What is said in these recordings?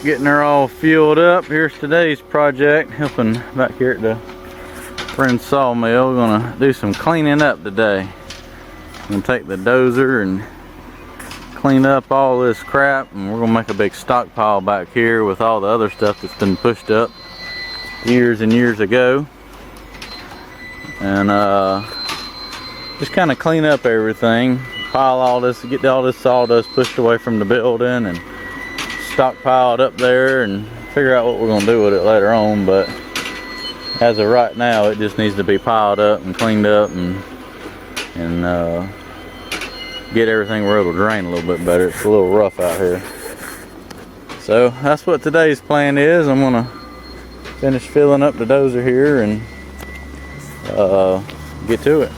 Getting her all fueled up. Here's today's project, helping back here at the friend's sawmill. We're gonna do some cleaning up today. I'm gonna take the dozer and clean up all this crap, and we're gonna make a big stockpile back here with all the other stuff that's been pushed up years and years ago. And just kind of clean up everything, pile all this, get all this sawdust pushed away from the building and stockpiled up there, and figure out what we're gonna do with it later on. But as of right now, it just needs to be piled up and cleaned up and get everything where it'll drain a little bit better. It's a little rough out here. So that's what today's plan is. I'm gonna finish filling up the dozer here and get to it.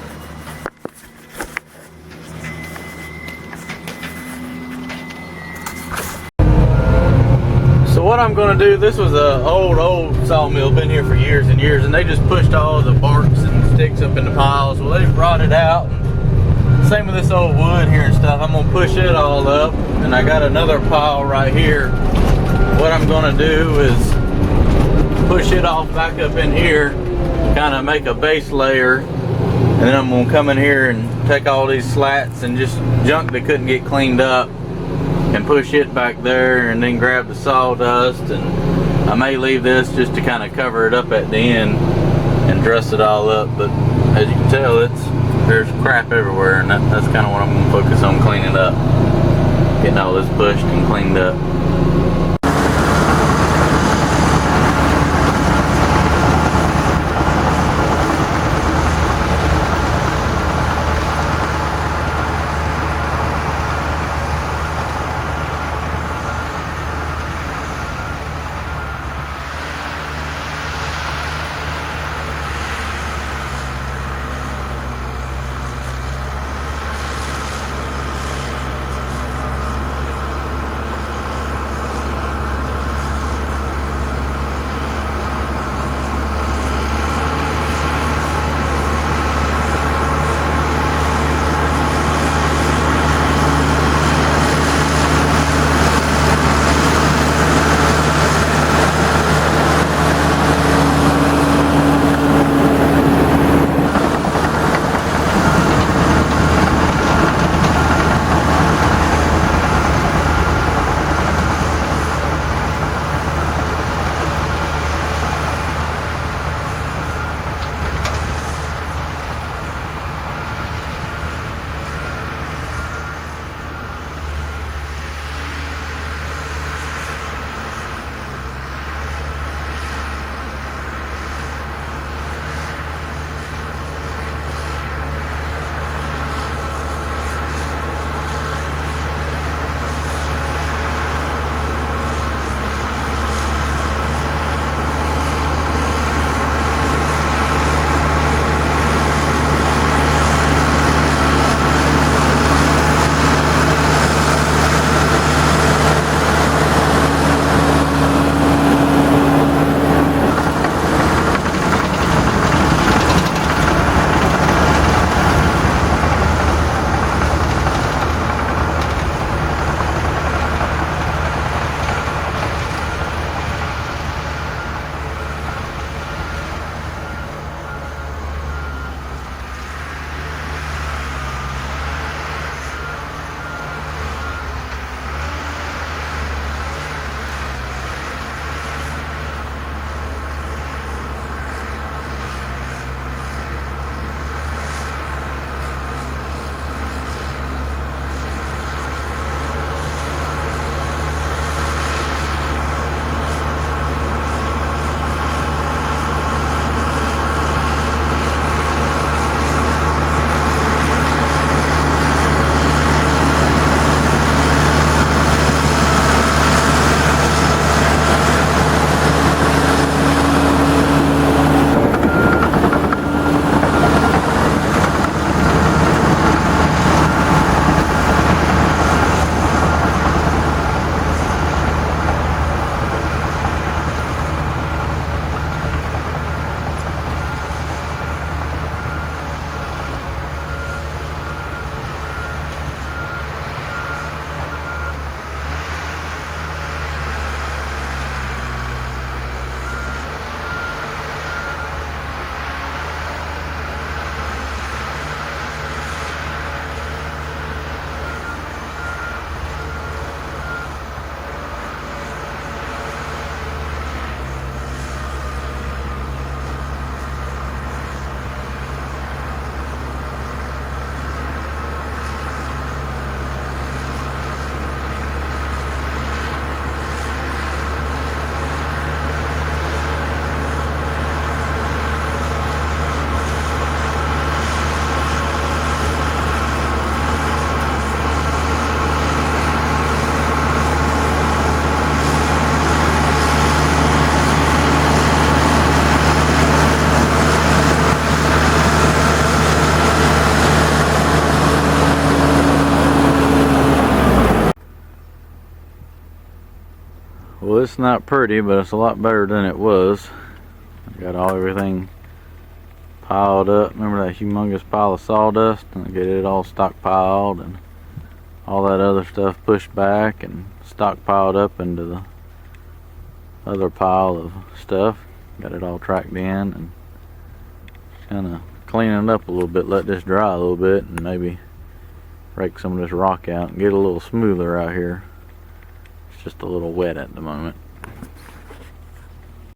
So what I'm going to do, this was a old sawmill, been here for years and years, and they just pushed all the barks and sticks up in the piles. Well, they brought it out, and same with this old wood here and stuff. I'm going to push it all up, and I got another pile right here. What I'm going to do is push it all back up in here, kind of make a base layer, and then I'm going to come in here and take all these slats and just junk that couldn't get cleaned up and push it back there, and then grab the sawdust, and I may leave this just to kind of cover it up at the end and dress it all up. But as you can tell, there's crap everywhere, and that's kind of what I'm going to focus on cleaning up, getting all this pushed and cleaned up. Well, it's not pretty, but it's a lot better than it was. I got everything piled up. Remember that humongous pile of sawdust? And I get it all stockpiled and all that other stuff pushed back and stockpiled up into the other pile of stuff. Got it all tracked in and kind of cleaning it up a little bit. Let this dry a little bit and maybe rake some of this rock out and get a little smoother out here. It's just a little wet at the moment.